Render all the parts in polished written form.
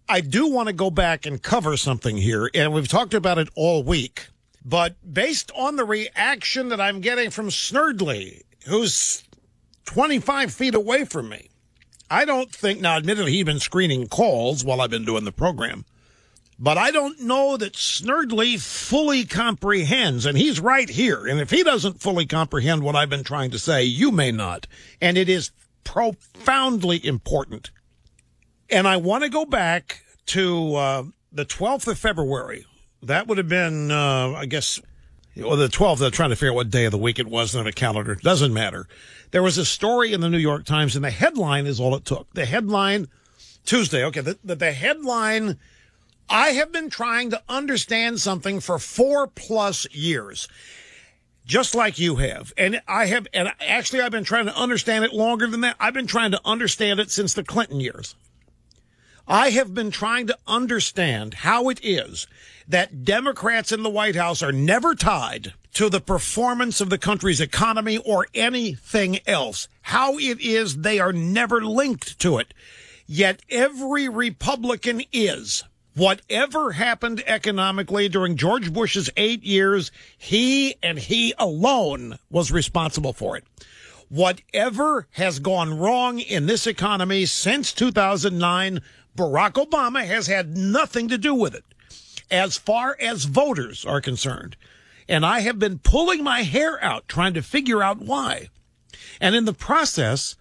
I do want to go back and cover something here, and we've talked about it all week. But based on the reaction that I'm getting from Snerdley, who's 25 feet away from me, I don't think, now admittedly he's been screening calls while I've been doing the program, but I don't know that Snerdley fully comprehends, and he's right here. And if he doesn't fully comprehend what I've been trying to say, you may not. And it is profoundly important. And I want to go back to the 12th of February. That would have been, I guess, well, the 12th. I'm trying to figure out what day of the week it was on a calendar. Doesn't matter. There was a story in the New York Times, and the headline is all it took. The headline, Tuesday, okay, the headline, I have been trying to understand something for 4+ years, just like you have. And actually I've been trying to understand it longer than that. I've been trying to understand it since the Clinton years. I have been trying to understand how it is that Democrats in the White House are never tied to the performance of the country's economy or anything else. How it is they are never linked to it. Yet every Republican is. Whatever happened economically during George Bush's 8 years, he and he alone was responsible for it. Whatever has gone wrong in this economy since 2009, Barack Obama has had nothing to do with it, as far as voters are concerned. And I have been pulling my hair out trying to figure out why. And in the process,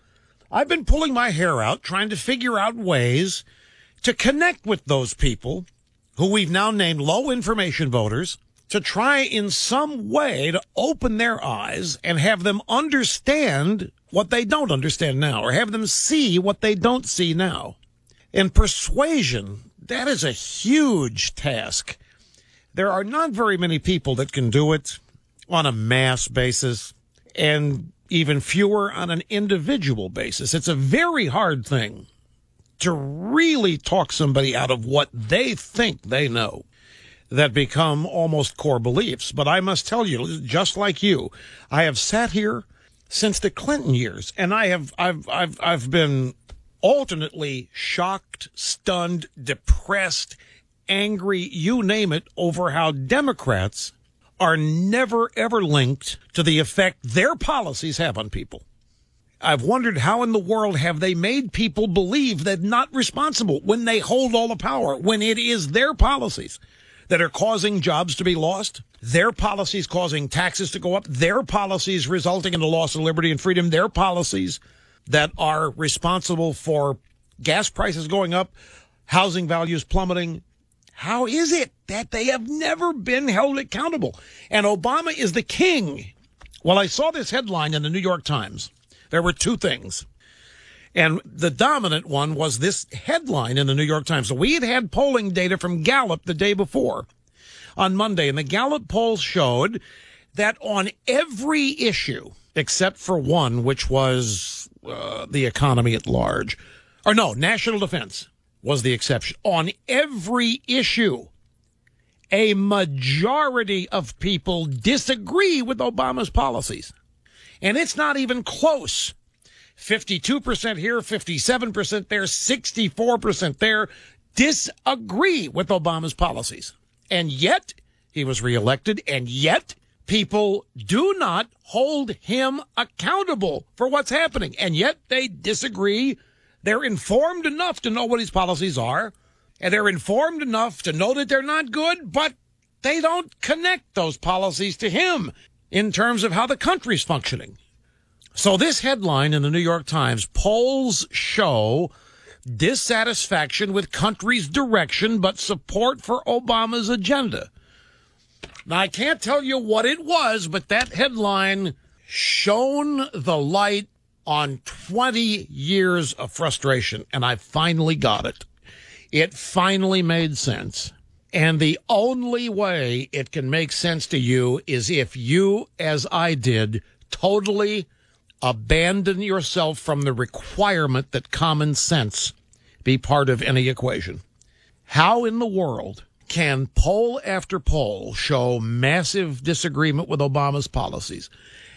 I've been pulling my hair out trying to figure out ways to connect with those people who we've now named low information voters, to try in some way to open their eyes and have them understand what they don't understand now, or have them see what they don't see now. And persuasion, that is a huge task. There are not very many people that can do it on a mass basis, and even fewer on an individual basis. It's a very hard thing to really talk somebody out of what they think they know, that become almost core beliefs. But I must tell you, just like you, I have sat here since the Clinton years, and I've been alternately shocked, stunned, depressed, angry, you name it, over how Democrats are never, ever linked to the effect their policies have on people. I've wondered how in the world have they made people believe they're not responsible when they hold all the power, when it is their policies that are causing jobs to be lost, their policies causing taxes to go up, their policies resulting in the loss of liberty and freedom, their policies that are responsible for gas prices going up, housing values plummeting. How is it that they have never been held accountable? And Obama is the king. Well, I saw this headline in the New York Times. There were two things. And the dominant one was this headline in the New York Times. So we had polling data from Gallup the day before on Monday, and the Gallup poll showed that on every issue, except for one, which was the economy at large, or no, national defense was the exception. On every issue, a majority of people disagree with Obama's policies. And it's not even close. 52% here, 57% there, 64% there disagree with Obama's policies. And yet he was reelected, and yet people do not hold him accountable for what's happening. And yet they disagree. They're informed enough to know what his policies are, and they're informed enough to know that they're not good, but they don't connect those policies to him in terms of how the country's functioning. So this headline in the New York Times, polls show dissatisfaction with country's direction, but support for Obama's agenda. Now, I can't tell you what it was, but that headline shone the light on 20 years of frustration, and I finally got it. It finally made sense. And the only way it can make sense to you is if you, as I did, totally abandon yourself from the requirement that common sense be part of any equation. How in the world can poll after poll show massive disagreement with Obama's policies,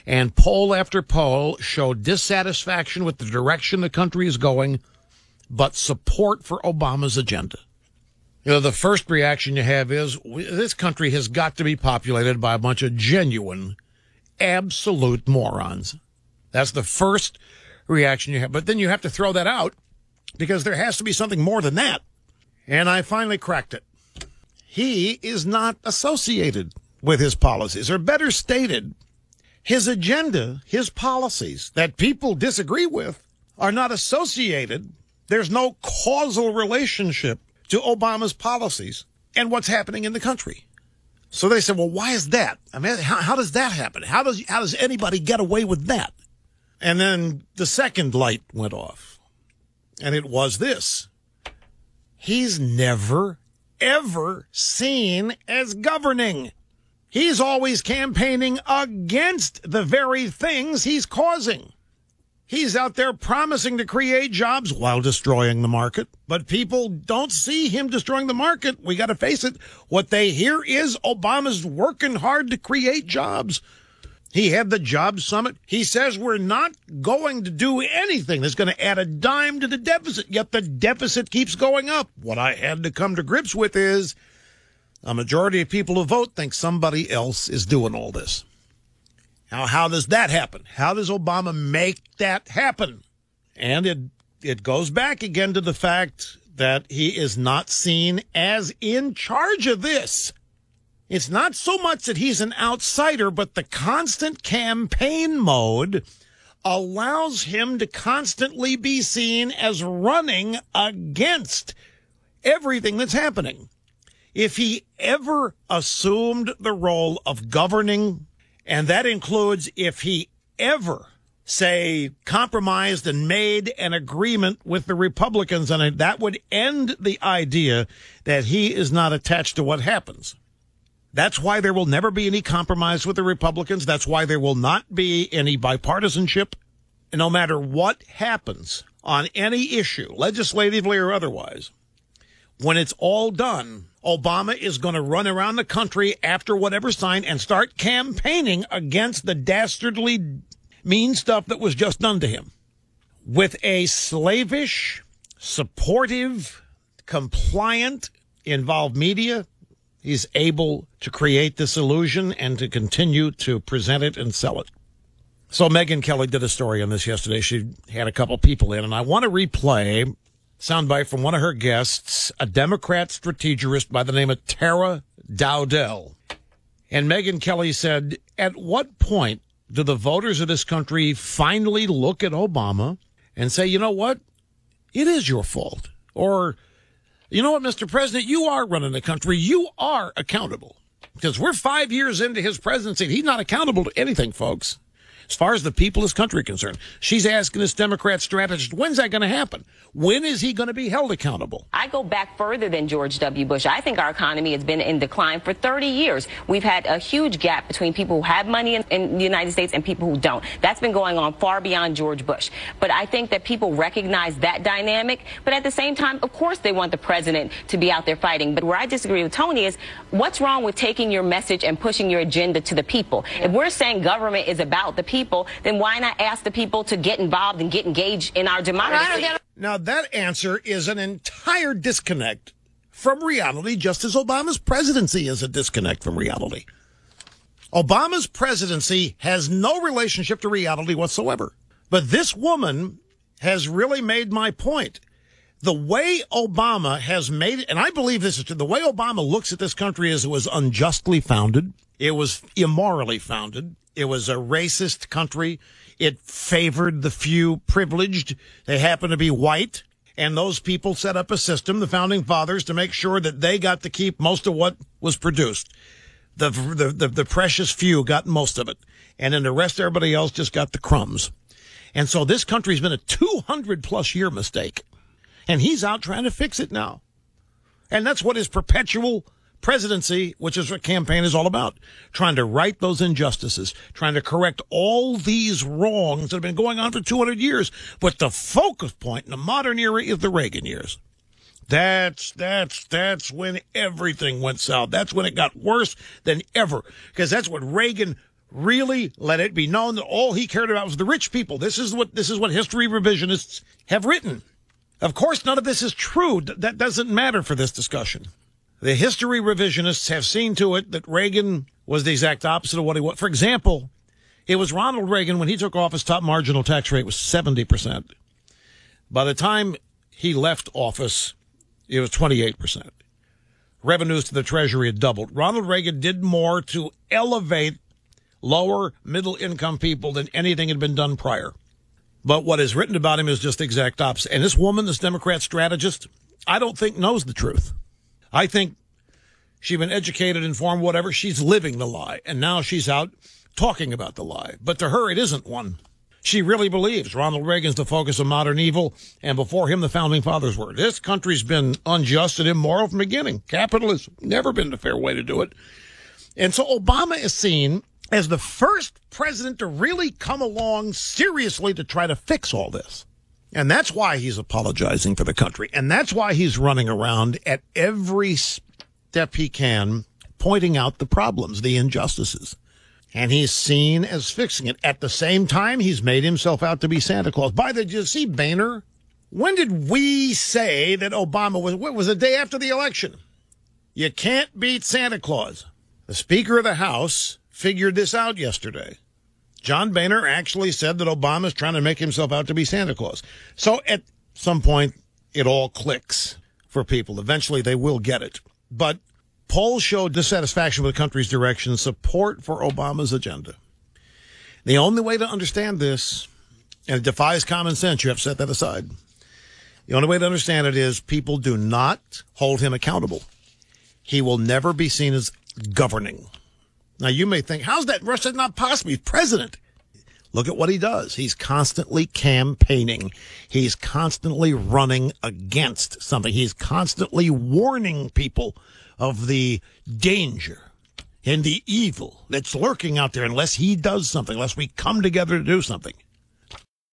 and poll after poll show dissatisfaction with the direction the country is going, but support for Obama's agenda? The first reaction you have is this country has got to be populated by a bunch of genuine, absolute morons. That's the first reaction you have. But then you have to throw that out because there has to be something more than that. And I finally cracked it. He is not associated with his policies, or better stated, his agenda, his policies that people disagree with are not associated. There's no causal relationship to Obama's policies and what's happening in the country. So they said, well, why is that? I mean, how does that happen? How does anybody get away with that? And then the second light went off, and it was this. He's never, ever seen as governing. He's always campaigning against the very things he's causing. He's out there promising to create jobs while destroying the market. But people don't see him destroying the market. We got to face it. What they hear is Obama's working hard to create jobs. He had the job summit. He says we're not going to do anything that's going to add a dime to the deficit, yet the deficit keeps going up. What I had to come to grips with is a majority of people who vote think somebody else is doing all this. Now, how does that happen? How does Obama make that happen? And it goes back again to the fact that he is not seen as in charge of this. It's not so much that he's an outsider, but the constant campaign mode allows him to constantly be seen as running against everything that's happening. If he ever assumed the role of governing, and that includes if he ever, say, compromised and made an agreement with the Republicans on it, that would end the idea that he is not attached to what happens. That's why there will never be any compromise with the Republicans. That's why there will not be any bipartisanship. And no matter what happens on any issue, legislatively or otherwise, when it's all done, Obama is going to run around the country after whatever sign and start campaigning against the dastardly mean stuff that was just done to him. With a slavish, supportive, compliant, involved media, he's able to create this illusion and to continue to present it and sell it. So Megyn Kelly did a story on this yesterday. She had a couple people in, and I want to replay soundbite from one of her guests, a Democrat strategist by the name of Tara Dowdell. And Megyn Kelly said, at what point do the voters of this country finally look at Obama and say, you know what? It is your fault. Or, you know what, Mr. President, you are running the country. You are accountable. Because we're 5 years into his presidency. He's not accountable to anything, folks. As far as the people of this country are concerned, she's asking this Democrat strategist, when's that going to happen? When is he going to be held accountable? I go back further than George W. Bush. I think our economy has been in decline for 30 years. We've had a huge gap between people who have money in the United States and people who don't. That's been going on far beyond George Bush. But I think that people recognize that dynamic. But at the same time, of course, they want the president to be out there fighting. But where I disagree with Tony is, what's wrong with taking your message and pushing your agenda to the people? If we're saying government is about the people, then why not ask the people to get involved and get engaged in our democracy? Now, that answer is an entire disconnect from reality, just as Obama's presidency is a disconnect from reality. Obama's presidency has no relationship to reality whatsoever. But this woman has really made my point. The way Obama has made it, and I believe this is true, the way Obama looks at this country is it was unjustly founded. It was immorally founded. It was a racist country. It favored the few privileged. They happened to be white. And those people set up a system, the founding fathers, to make sure that they got to keep most of what was produced. The precious few got most of it. And then the rest, everybody else just got the crumbs. And so this country's been a 200-plus year mistake. And he's out trying to fix it now. And that's what his perpetual presidency, which is what campaign is all about, trying to right those injustices, trying to correct all these wrongs that have been going on for 200 years. But the focus point in the modern era is the Reagan years. That's when everything went south. That's when it got worse than ever, because that's what Reagan really let it be known that all he cared about was the rich people. This is what history revisionists have written. Of course, none of this is true. That doesn't matter for this discussion. The history revisionists have seen to it that Reagan was the exact opposite of what he was. For example, it was Ronald Reagan, when he took office, top marginal tax rate was 70%. By the time he left office, it was 28%. Revenues to the Treasury had doubled. Ronald Reagan did more to elevate lower middle income people than anything had been done prior. But what is written about him is just the exact opposite. And this woman, this Democrat strategist, I don't think knows the truth. I think she's been educated, informed, whatever. She's living the lie. And now she's out talking about the lie. But to her, it isn't one. She really believes Ronald Reagan's the focus of modern evil, and before him, the founding fathers were. This country's been unjust and immoral from the beginning. Capitalism, never been the fair way to do it. And so Obama is seen as the first president to really come along seriously to try to fix all this. And that's why he's apologizing for the country. And that's why he's running around at every step he can, pointing out the problems, the injustices. And he's seen as fixing it. At the same time, he's made himself out to be Santa Claus. By the way, did you see Boehner? When did we say that Obama was the day after the election? You can't beat Santa Claus. The Speaker of the House figured this out yesterday. John Boehner actually said that Obama's trying to make himself out to be Santa Claus. So at some point, it all clicks for people. Eventually, they will get it. But polls show dissatisfaction with the country's direction, support for Obama's agenda. The only way to understand this, and it defies common sense, you have to set that aside. The only way to understand it is people do not hold him accountable. He will never be seen as governing. Now, you may think, how's that? Russia not possible. He's president. Look at what he does. He's constantly campaigning. He's constantly running against something. He's constantly warning people of the danger and the evil that's lurking out there unless he does something, unless we come together to do something.